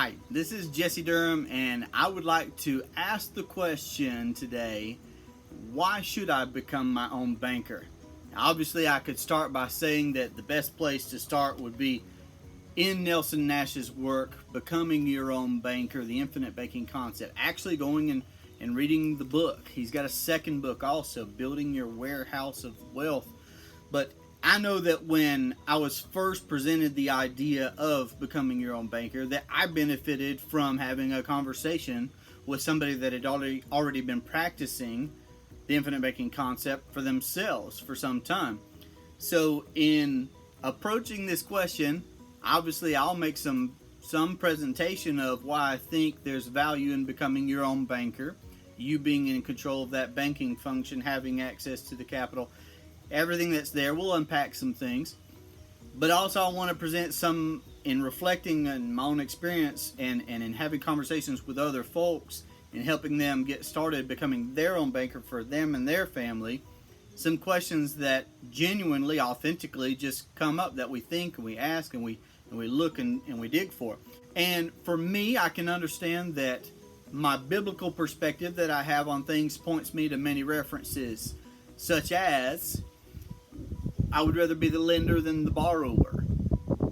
Hi, this is Jesse Durham, and I would like to ask the question today, why should I become my own banker? Now, obviously, I could start by saying that the best place to start would be in Nelson Nash's work, Becoming Your Own Banker, the Infinite Banking Concept. Actually going and reading the book. He's got a second book also, Building Your Warehouse of Wealth. But I know that when I was first presented the idea of becoming your own banker, that I benefited from having a conversation with somebody that had already been practicing the infinite banking concept for themselves for some time. So in approaching this question, obviously I'll make some presentation of why I think there's value in becoming your own banker, you being in control of that banking function, having access to the capital, everything that's there. We'll unpack some things, but also I want to present some in reflecting on my own experience and in having conversations with other folks and helping them get started becoming their own banker for them and their family. Some questions that genuinely, authentically just come up that we think and we ask and we look and we dig for. And for me, I can understand that my biblical perspective that I have on things points me to many references, such as I would rather be the lender than the borrower.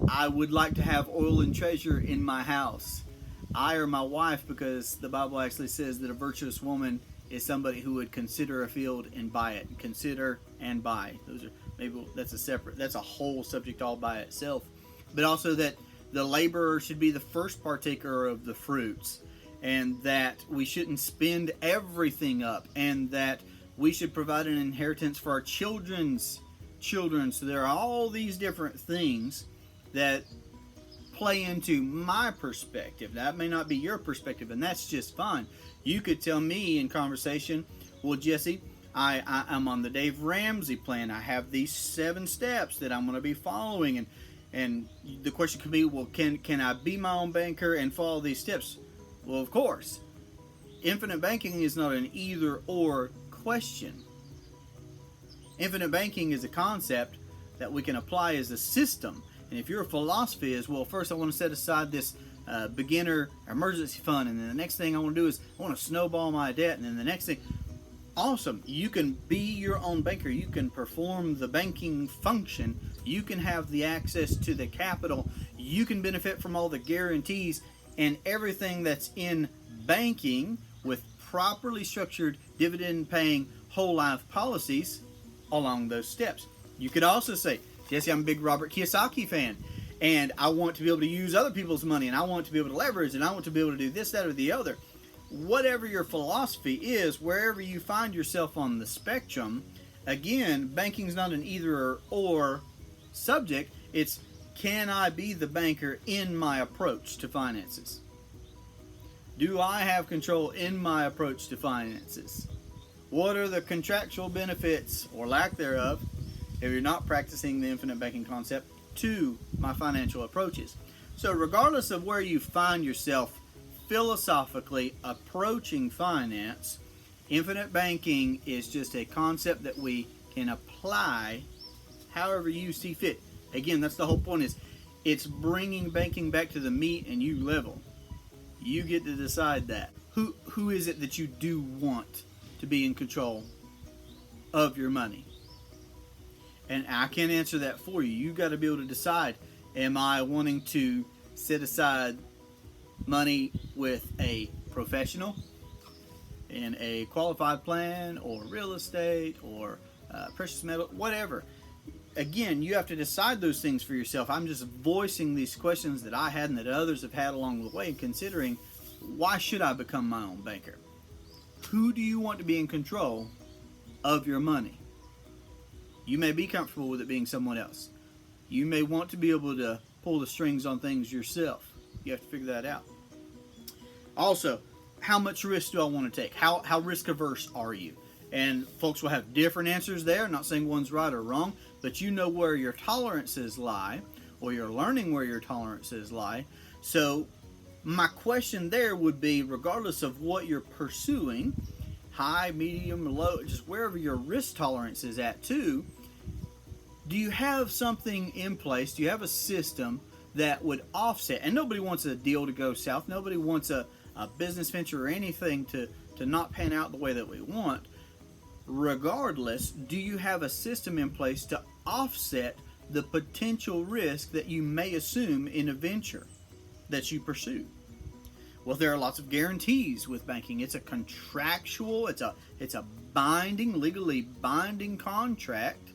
I would like to have oil and treasure in my house. I or my wife, because the Bible actually says that a virtuous woman is somebody who would consider a field and buy it. Consider and buy. That's a whole subject all by itself. But also that the laborer should be the first partaker of the fruits, and that we shouldn't spend everything up, and that we should provide an inheritance for our children's children. So there are all these different things that play into my perspective. That may not be your perspective, and that's just fine. You could tell me in conversation, well, Jesse, I'm on the Dave Ramsey plan. I have these 7 steps that I'm going to be following, and the question could be, well, can I be my own banker and follow these steps? Well, of course. Infinite banking is not an either or question. Infinite banking is a concept that we can apply as a system. And if your philosophy is, well, first I want to set aside this beginner emergency fund, and then the next thing I want to do is I want to snowball my debt, and then the next thing, awesome. You can be your own banker. You can perform the banking function. You can have the access to the capital. You can benefit from all the guarantees and everything that's in banking with properly structured dividend-paying whole life policies along those steps. You could also say, Jesse, I'm a big Robert Kiyosaki fan, and I want to be able to use other people's money, and I want to be able to leverage, and I want to be able to do this, that, or the other. Whatever your philosophy is, wherever you find yourself on the spectrum, again, banking's not an either or subject. It's, can I be the banker in my approach to finances? Do I have control in my approach to finances? What are the contractual benefits, or lack thereof, if you're not practicing the infinite banking concept, to my financial approaches? So regardless of where you find yourself philosophically approaching finance, infinite banking is just a concept that we can apply however you see fit. Again, that's the whole point, is it's bringing banking back to the me and you level. You get to decide that. Who is it that you do want to be in control of your money? And I can't answer that for you. You got to be able to decide, am I wanting to set aside money with a professional in a qualified plan, or real estate, or precious metal, whatever? Again, you have to decide those things for yourself. I'm just voicing these questions that I had and that others have had along the way, considering, why should I become my own banker? Who do you want to be in control of your money? You may be comfortable with it being someone else. You may want to be able to pull the strings on things yourself. You have to figure that out. Also, how much risk do I want to take? How risk averse are you? And folks will have different answers there. I'm not saying one's right or wrong, but you know where your tolerances lie, or you're learning where your tolerances lie. So my question there would be, regardless of what you're pursuing, high, medium, low, just wherever your risk tolerance is at too, do you have something in place? Do you have a system that would offset. And nobody wants a deal to go south. Nobody wants a business venture or anything to not pan out the way that we want. Regardless, do you have a system in place to offset the potential risk that you may assume in a venture that you pursue? Well, there are lots of guarantees with banking. It's a contractual, it's a binding, legally binding contract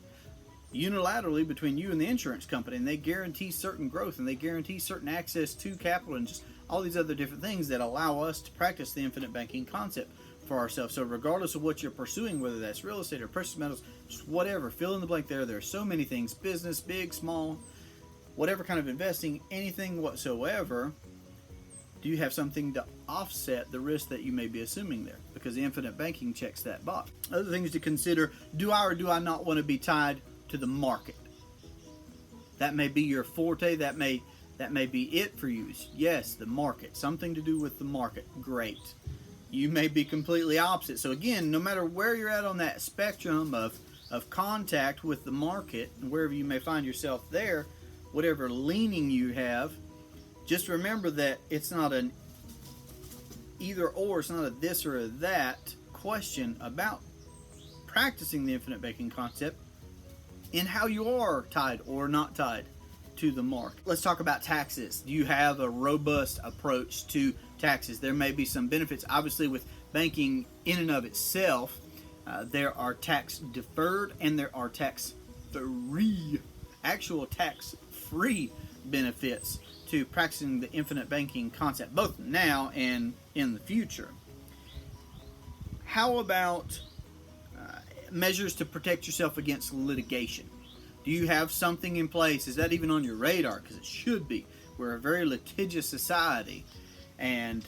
unilaterally between you and the insurance company, and they guarantee certain growth, and they guarantee certain access to capital, and just all these other different things that allow us to practice the infinite banking concept for ourselves. So regardless of what you're pursuing, whether that's real estate or precious metals, just whatever, fill in the blank there. There are so many things, business, big, small, whatever kind of investing, anything whatsoever. Do you have something to offset the risk that you may be assuming there? Because the infinite banking checks that box. Other things to consider: do I or do I not want to be tied to the market? That may be your forte. That may be it for you. Yes, the market. Something to do with the market. Great. You may be completely opposite. So again, no matter where you're at on that spectrum of contact with the market, and wherever you may find yourself there, whatever leaning you have, just remember that it's not an either or, it's not a this or a that question about practicing the infinite banking concept in how you are tied or not tied to the market. Let's talk about taxes. Do you have a robust approach to taxes? There may be some benefits. Obviously, with banking in and of itself, there are tax deferred and there are tax free, actual tax free benefits to practicing the infinite banking concept, both now and in the future. How about measures to protect yourself against litigation? Do you have something in place? Is that even on your radar? Because it should be. We're a very litigious society, and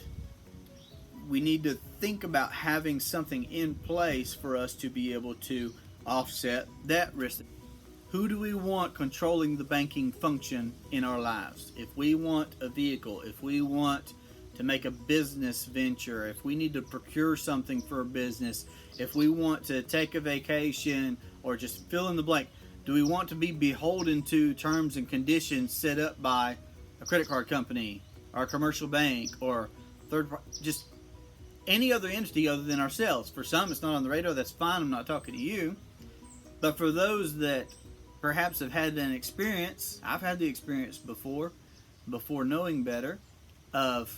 we need to think about having something in place for us to be able to offset that risk. Who do we want controlling the banking function in our lives? If we want a vehicle, if we want to make a business venture, if we need to procure something for a business, if we want to take a vacation, or just fill in the blank, do we want to be beholden to terms and conditions set up by a credit card company or a commercial bank or third party, just any other entity other than ourselves? For some, it's not on the radar. That's fine. I'm not talking to you. But for those that perhaps have had an experience, I've had the experience before knowing better, of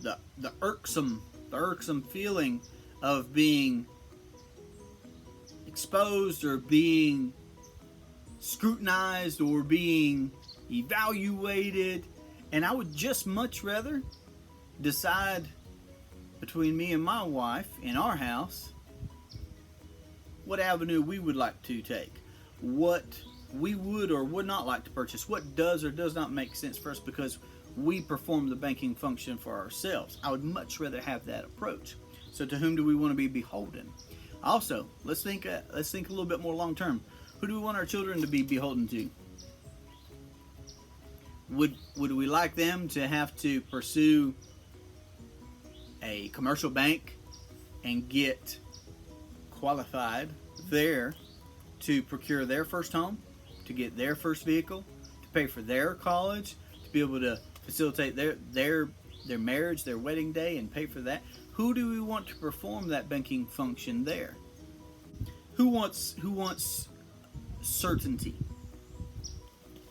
the irksome feeling of being exposed or being scrutinized or being evaluated. And I would just much rather decide between me and my wife in our house what avenue we would like to take, what we would or would not like to purchase, what does or does not make sense for us, because we perform the banking function for ourselves. I would much rather have that approach. So to whom do we want to be beholden? Also, let's think a little bit more long term. Who do we want our children to be beholden to? Would we like them to have to pursue a commercial bank and get qualified there to procure their first home, to get their first vehicle, to pay for their college, to be able to facilitate their marriage, their wedding day, and pay for that? Who do we want to perform that banking function there? Who wants certainty?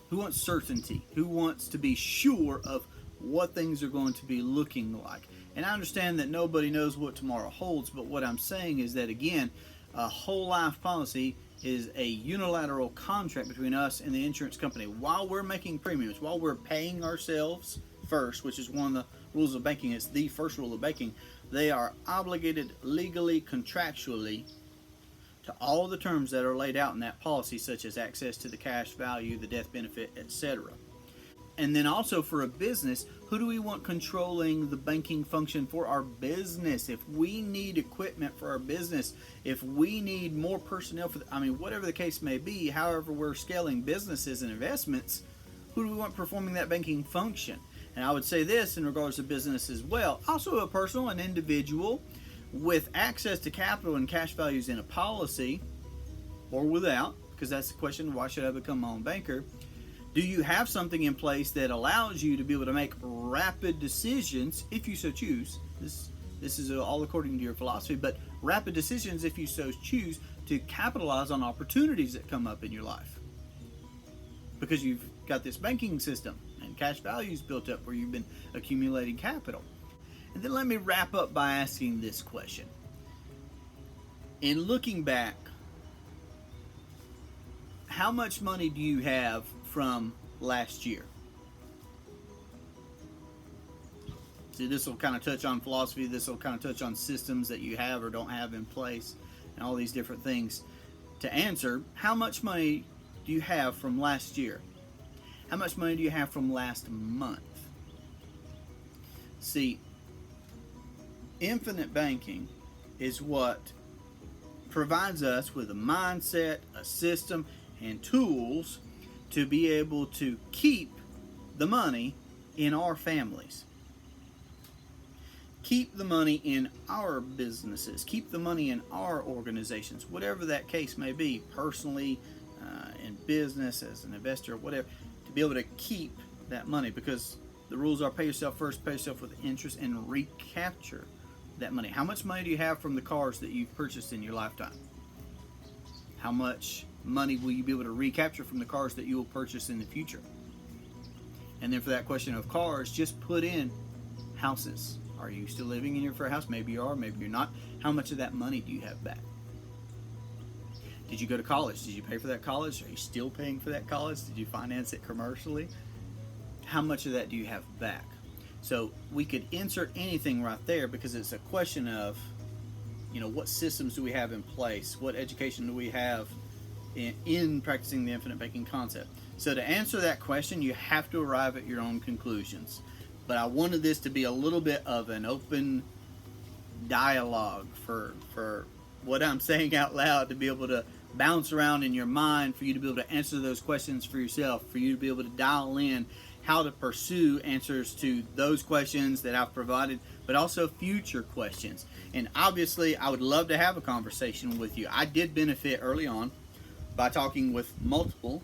Who wants certainty? Who wants to be sure of what things are going to be looking like? And I understand that nobody knows what tomorrow holds, but what I'm saying is that, again, a whole life policy is a unilateral contract between us and the insurance company. While we're making premiums, while we're paying ourselves first, which is one of the rules of banking, it's the first rule of banking, they are obligated legally, contractually, to all the terms that are laid out in that policy, such as access to the cash value, the death benefit, etc. And then also for a business, who do we want controlling the banking function for our business? If we need equipment for our business, if we need more personnel for whatever the case may be, however we're scaling businesses and investments, who do we want performing that banking function? And I would say this in regards to business as well. Also a personal, an individual with access to capital and cash values in a policy, or without, because that's the question, why should I become my own banker? Do you have something in place that allows you to be able to make rapid decisions if you so choose? This is all according to your philosophy, but rapid decisions if you so choose to capitalize on opportunities that come up in your life. Because you've got this banking system and cash values built up where you've been accumulating capital. And then let me wrap up by asking this question. In looking back, how much money do you have from last year? See, this will kind of touch on philosophy. This will kind of touch on systems that you have or don't have in place and all these different things. To answer, how much money do you have from last year? How much money do you have from last month? See, infinite banking is what provides us with a mindset, a system, and tools to be able to keep the money in our families. Keep the money in our businesses. Keep the money in our organizations, whatever that case may be, personally, in business, as an investor, whatever, to be able to keep that money, because the rules are pay yourself first, pay yourself with interest, and recapture that money. How much money do you have from the cars that you've purchased in your lifetime? How much money will you be able to recapture from the cars that you will purchase in the future? And then for that question of cars, just put in houses. Are you still living in your first house? Maybe you are, maybe you're not. How much of that money do you have back? Did you go to college? Did you pay for that college? Are you still paying for that college? Did you finance it commercially? How much of that do you have back? So we could insert anything right there, because it's a question of, what systems do we have in place? What education do we have in practicing the infinite banking concept? So to answer that question, you have to arrive at your own conclusions. But I wanted this to be a little bit of an open dialogue for what I'm saying out loud, to be able to bounce around in your mind, for you to be able to answer those questions for yourself, for you to be able to dial in how to pursue answers to those questions that I've provided, but also future questions. And obviously, I would love to have a conversation with you. I did benefit early on by talking with multiple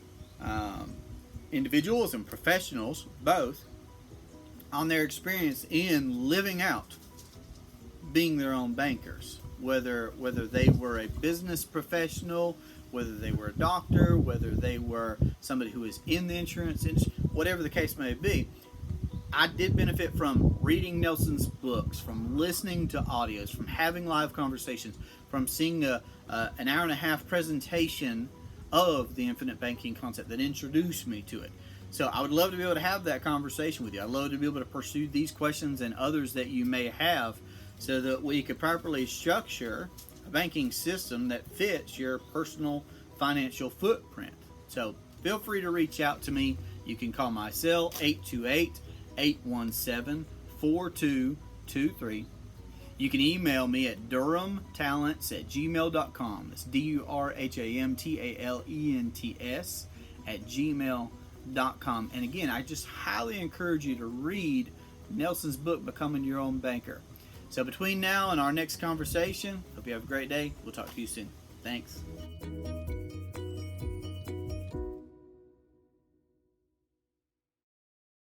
individuals and professionals, both, on their experience in living out being their own bankers. Whether they were a business professional, whether they were a doctor, whether they were somebody who is in the insurance industry, whatever the case may be, I did benefit from reading Nelson's books, from listening to audios, from having live conversations, from seeing an hour and a half presentation of the infinite banking concept that introduced me to it. So I would love to be able to have that conversation with you. I'd love to be able to pursue these questions and others that you may have, so that we could properly structure a banking system that fits your personal financial footprint. So feel free to reach out to me. You can call my cell, 828-817-4223. You can email me at durhamtalents@gmail.com. That's durhamtalents@gmail.com. And again, I just highly encourage you to read Nelson's book, Becoming Your Own Banker. So between now and our next conversation, hope you have a great day. We'll talk to you soon. Thanks.